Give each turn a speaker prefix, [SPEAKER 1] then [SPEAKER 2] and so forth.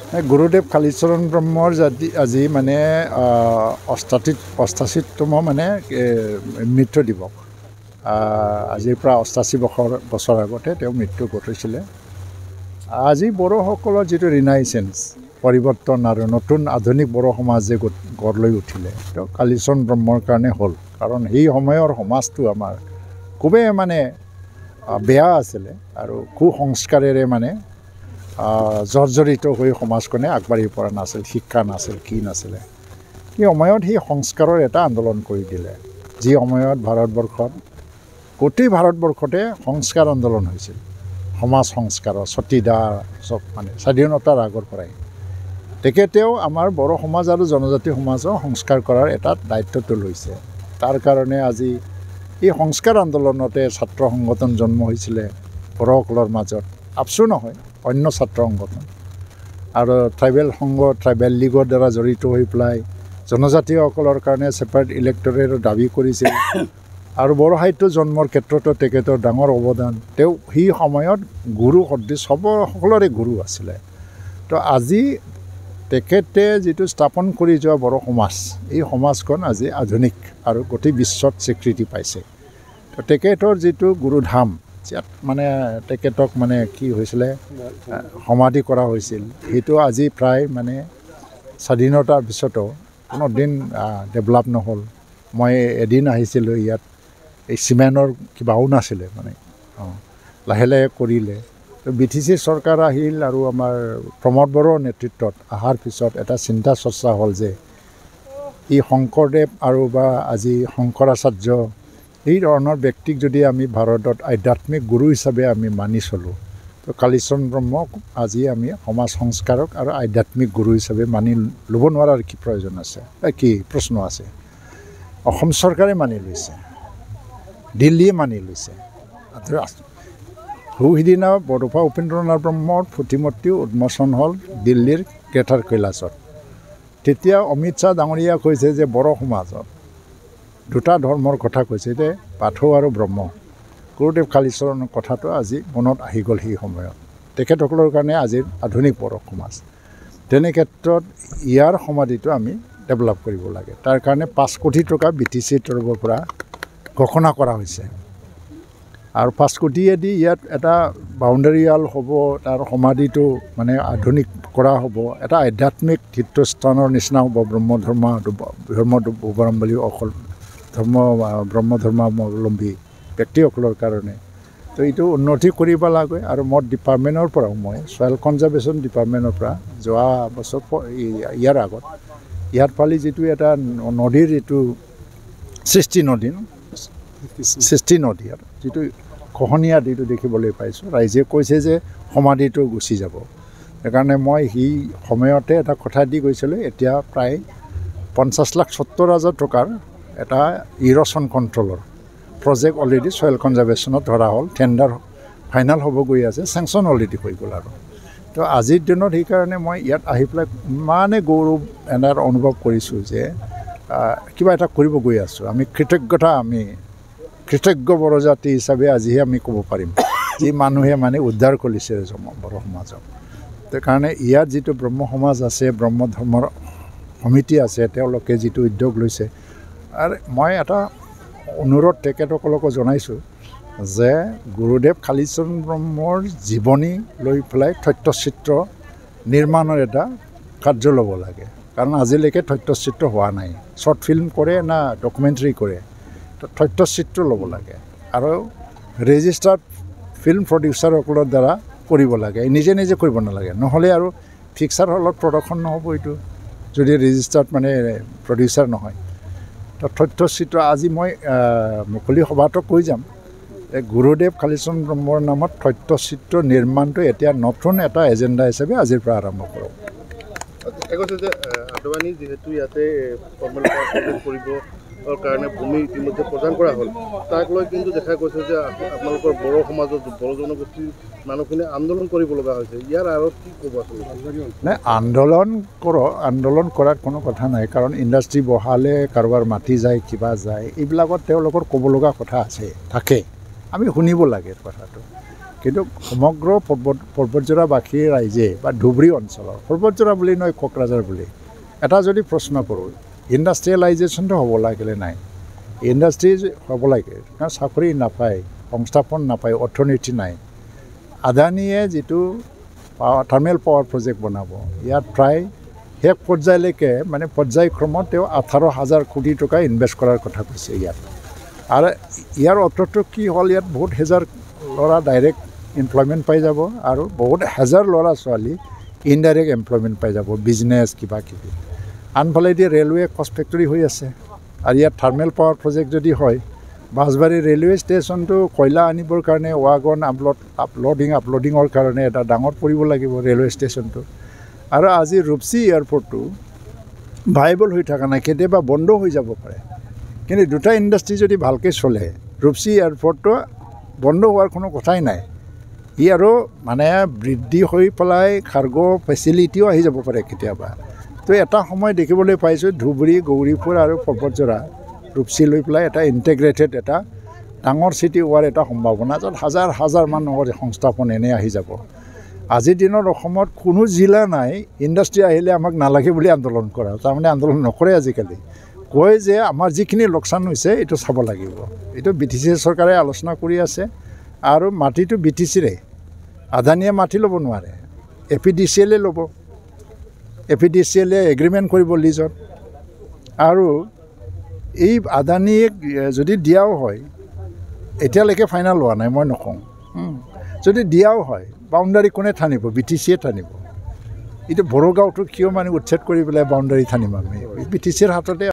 [SPEAKER 1] গুৰুদেৱ কালীচৰণ ব্ৰহ্মৰ আজি মানে অষ্টাশীতম মানে মৃত্যু দিৱস। আজিৰ পৰা ৮৮ বছৰ আগতে তেওঁ মৃত্যু ঘটিছিলে। আজি বড়োসকলৰ যিটো ৰিনাইচেঞ্চ পৰিৱৰ্তন আৰু নতুন আধুনিক বড়ো সমাজ যে গঢ় লৈ উঠিলে তেওঁ কালীচৰণ ব্ৰহ্মৰ কাৰণে হ'ল। কাৰণ সেই সময়ৰ সমাজটো আমাৰ খুবেই মানে বেয়া আছিলে আৰু কুসংস্কাৰেৰে মানে জৰ্জৰিত হৈ সমাজখনে আগবাঢ়ি পৰা নাছিল, শিক্ষা নাছিল, কি নাছিলে। সেই সময়ত সেই সংস্কাৰৰ এটা আন্দোলন কৰি দিলে, যি সময়ত ভাৰতবৰ্ষত গোটেই ভাৰতবৰ্ষতে সংস্কাৰ আন্দোলন হৈছিল। সমাজ সংস্কাৰৰ সতীদাহ চব মানে স্বাধীনতাৰ আগৰ পৰাই তেখেতেও আমাৰ বড়ো সমাজ আৰু জনজাতি সমাজক সংস্কাৰ কৰাৰ এটা দায়িত্বটো লৈছে। তাৰ কাৰণে আজি এই সংস্কাৰ আন্দোলনতে ছাত্ৰ সংগঠন জন্ম হৈছিলে বড়োসকলৰ মাজত, আপচু নহয় অন্য ছাত্ৰ সংগঠন আৰু ট্ৰাইবেল সংঘ, ট্ৰাইবেল লীগৰ দ্বাৰা জড়িত হৈ পেলাই জনজাতীয়সকলৰ কাৰণে ছেপাৰেট ইলেক্টৰেট দাবী কৰিছিল। আৰু বড়ো সাহিত্য জন্মৰ ক্ষেত্ৰতো তেখেতৰ ডাঙৰ অৱদান। তেওঁ সেই সময়ত গুৰু সদৃশ সকলোৰে গুৰু আছিলে। তো আজি তেখেতে যিটো স্থাপন কৰি যোৱা বড়ো সমাজ, এই সমাজখন আজি আধুনিক আৰু গোটেই বিশ্বত স্বীকৃতি পাইছে। তো তেখেতৰ যিটো গুৰুধাম, ইয়াত মানে তেখেতক মানে কি হৈছিলে সমাধি কৰা হৈছিল, সেইটো আজি প্ৰায় মানে স্বাধীনতাৰ পিছতো কোনো দিন ডেভেলপ নহ'ল। মই এদিন আহিছিলোঁ, ইয়াত এই চিমেণ্টৰ কিবাও নাছিলে মানে লাহে লাহে কৰিলে। তো BTC চৰকাৰ আহিল আৰু আমাৰ প্ৰমোদ বড়োৰ নেতৃত্বত অহাৰ পিছত এটা চিন্তা চৰ্চা হ'ল যে এই শংকৰদেৱ আৰু বা আজি শংকৰাচাৰ্য এই ধৰণৰ ব্যক্তিক যদি আমি ভাৰতত আধ্যাত্মিক গুৰু হিচাপে আমি মানি চলোঁ, তো কালীচৰণ ব্ৰহ্মক আজি আমি সমাজ সংস্কাৰক আৰু আধ্যাত্মিক গুৰু হিচাপে মানি ল'ব নোৱাৰাৰ কি প্ৰয়োজন আছে, কি প্ৰশ্ন আছে? অসম চৰকাৰে মানি লৈছে, দিল্লীয়ে মানি লৈছে। সিদিনা বৰদফা উপেন্দ্ৰনাথ ব্ৰহ্মৰ প্ৰতিমূৰ্তি উন্মোচন হ'ল দিল্লীৰ গ্ৰেটাৰ কৈলাশত। তেতিয়া অমিত শ্বাহ ডাঙৰীয়া কৈছে যে বড়ো সমাজত দুটা ধৰ্মৰ কথা কৈছে, যে বাথৌ আৰু ব্ৰহ্ম। গুৰুদেৱ কালীচৰণৰ কথাটো আজি মনত আহি গ'ল সেই সময়ত তেখেতসকলৰ কাৰণে আজিৰ আধুনিক বড়ো সমাজ। তেনে ক্ষেত্ৰত ইয়াৰ সমাধিটো আমি ডেভেলপ কৰিব লাগে। তাৰ কাৰণে 5 কোটি টকা BTCৰ তৰফৰ পৰা ঘোষণা কৰা হৈছে আৰু 5 কোটিয়েদি ইয়াত এটা বাউণ্ডাৰী ৱাল হ'ব, তাৰ সমাধিটো মানে আধুনিক কৰা হ'ব, এটা আধ্যাত্মিক তীৰ্থস্থানৰ নিচিনা হ'ব ধৰ্মাৱলম্বী অকল ব্ৰহ্ম ধৰ্মাৱলম্বী ব্যক্তিসকলৰ কাৰণে। তো এইটো উন্নতি কৰিব লাগে। আৰু মোৰ ডিপাৰ্টমেণ্টৰ পৰাও মই ছয়েল কনজাৰ্ভেশ্যন ডিপাৰ্টমেণ্টৰ পৰা যোৱা বছৰ ইয়াৰ আগত ইয়াত পালি যিটো এটা নদীৰ যিটো সৃষ্টি নদী আৰু যিটো খহনীয়া যিটো দেখিবলৈ পাইছোঁ, ৰাইজে কৈছে যে সমাধিটো গুচি যাব। সেইকাৰণে মই সেই সময়তে এটা কথা দি গৈছিলোঁ, এতিয়া প্ৰায় 50,70,000 টকাৰ এটা ইৰ'শ্যন কণ্ট্ৰলৰ প্ৰজেক্ট অলৰেডি ছয়েল কনজাৰ্ভেশ্যনত ধৰা হ'ল, টেণ্ডাৰ ফাইনেল হ'ব গৈ আছে, চেংচন অলৰেডি হৈ গ'ল। আৰু তো আজিৰ দিনত সেইকাৰণে মই ইয়াত আহি পেলাই ইমানেই গৌৰৱ এনাৰ অনুভৱ কৰিছোঁ যে কিবা এটা কৰিব গৈ আছোঁ। আমি কৃতজ্ঞ বড়ো জাতি হিচাপে আজিহে আমি ক'ব পাৰিম যি মানুহে মানে উদ্ধাৰ কৰিছে বড়ো সমাজক। সেইকাৰণে ইয়াত যিটো ব্ৰহ্ম সমাজ আছে, ব্ৰহ্ম ধৰ্মৰ সমিতি আছে, তেওঁলোকে যিটো উদ্যোগ লৈছে, আৰু মই এটা অনুৰোধ তেখেতসকলকো জনাইছোঁ যে গুৰুদেৱ কালীচৰণ ব্ৰহ্মৰ জীৱনী লৈ পেলাই তথ্যচিত্ৰ নিৰ্মাণৰ এটা কাৰ্য ল'ব লাগে। কাৰণ আজিলৈকে তথ্যচিত্ৰ হোৱা নাই। শ্বৰ্ট ফিল্ম কৰে না ডকুমেণ্টাৰী কৰে, তথ্যচিত্ৰ ল'ব লাগে আৰু ৰেজিষ্টাৰ্ড ফিল্ম প্ৰডিউচাৰসকলৰ দ্বাৰা কৰিব লাগে, নিজে নিজে কৰিব নালাগে। নহ'লে আৰু ফিক্সাৰ হলত প্ৰদৰ্শন নহ'ব এইটো যদি ৰেজিষ্টাৰ্ড মানে প্ৰডিউচাৰ নহয়। তো তথ্যচিত্ৰ আজি মই মুকলি সভাতো কৈ যাম, গুৰুদেৱ কালীচৰণ ব্ৰহ্মৰ নামত তথ্যচিত্ৰ নিৰ্মাণটো এতিয়া নতুন এটা এজেণ্ডা হিচাপে আজিৰ পৰা আৰম্ভ কৰক।
[SPEAKER 2] কৈছে যে আদৱানী যিহেতু ইয়াতে কৰিবৰ কাৰণে ভূমি ইতিমধ্যে প্ৰদান কৰা হ'ল, তাক লৈ কিন্তু দেখা গৈছে যে আপোনালোকৰ বড়ো সমাজত বড়ো জনগোষ্ঠীৰ মানুহখিনি আন্দোলন কৰিব লগা হৈছে। ইয়াৰ আঁৰত কি ক'ব আচলতে?
[SPEAKER 1] নাই, আন্দোলন কৰাত কোনো কথা নাই। কাৰণ ইণ্ডাষ্ট্ৰী বহালে কাৰোবাৰ মাটি যায়, কিবা যায়, এইবিলাকত তেওঁলোকৰ ক'ব লগা কথা থাকে। আমি শুনিব লাগে কথাটো। কিন্তু সমগ্ৰ পৰ্বতজোৰাবাসী ৰাইজে বা ধুবুৰী অঞ্চলৰ পৰ্বতজোৰা বুলি নহয় কোকৰাঝাৰ বুলি এটা যদি প্ৰশ্ন কৰোঁ ইণ্ডাষ্ট্ৰিয়েলাইজেশ্যনটো হ'ব লাগিলে নাই ইণ্ডাষ্ট্ৰি হ'ব লাগে কাৰণ চাকৰি নাপায় সংস্থাপন নাপায় অৰ্থনীতি নাই আদানীয়ে যিটো থাৰ্মেল পাৱাৰ প্ৰজেক্ট বনাব ইয়াত প্ৰায় শেষ পৰ্যায়লৈকে মানে পৰ্যায়ক্ৰমত তেওঁ 18,000 কোটি টকা ইনভেষ্ট কৰাৰ কথা কৈছে ইয়াত আৰু ইয়াৰ অৰ্থটো কি হ'ল ইয়াত বহুত হেজাৰ ল'ৰা ডাইৰেক্ট এমপ্লয়মেণ্ট পাই যাব আৰু বহুত হেজাৰ ল'ৰা ছোৱালী ইনডাইৰেক্ট এমপ্লয়মেণ্ট পাই যাব বিজনেছ কিবা কিবি আনফালে এতিয়া ৰেলৱে কষ্ট ফেক্টৰী হৈ আছে আৰু ইয়াত থাৰ্মেল পাৱাৰ প্ৰজেক্ট যদি হয় বাঁশবাৰী ৰেলৱে ষ্টেচনটো কয়লা আনিবৰ কাৰণে ৱাগন আপলোডিঙৰ কাৰণে এটা ডাঙৰ পৰিব লাগিব ৰেলৱে ষ্টেচনটো আৰু আজি ৰূপসী এয়াৰপৰ্টটো ভাইবল হৈ থকা নাই কেতিয়াবা বন্ধ হৈ যাব পাৰে কিন্তু দুটা ইণ্ডাষ্ট্ৰি যদি ভালকৈ চলে ৰূপসী এয়াৰপৰ্টটো বন্ধ হোৱাৰ কোনো কথাই নাই ই আৰু মানে বৃদ্ধি হৈ পেলাই কাৰ্গো ফেচিলিটিও আহি যাব পাৰে কেতিয়াবা তো এটা সময় দেখিবলৈ পাইছোঁ ধুবুৰী গৌৰীপুৰ আৰু পৰ্বতজোৰা ৰূপসী লৈ পেলাই এটা ইণ্টিগ্ৰেটেড এটা ডাঙৰ চিটি হোৱাৰ এটা সম্ভাৱনা য'ত হাজাৰ হাজাৰ মানুহৰ সংস্থাপন এনেই আহি যাব আজিৰ দিনত অসমত কোনো জিলা নাই ইণ্ডাষ্ট্ৰি আহিলে আমাক নালাগে বুলি আন্দোলন কৰা তাৰমানে আন্দোলন নকৰে আজিকালি কয় যে আমাৰ যিখিনি লোকচান হৈছে এইটো চাব লাগিব এইটো BTC চৰকাৰে আলোচনা কৰি আছে আৰু মাটিটো BTCৰে আদানীয়ে মাটি ল'ব নোৱাৰে APDCL ল'ব APDCL এগ্ৰিমেণ্ট কৰিব লিজত আৰু এই আদানীক যদি দিয়াও হয় এতিয়ালৈকে ফাইনেল হোৱা নাই মই নকওঁ যদি দিয়াও হয় বাউণ্ডাৰী কোনে টানিব BTCয়ে টানিব এইটো বড়োগাঁওটো কিয় মানে উচ্ছেদ কৰি পেলাই বাউণ্ডাৰী টানিম আমি BTCৰ হাততে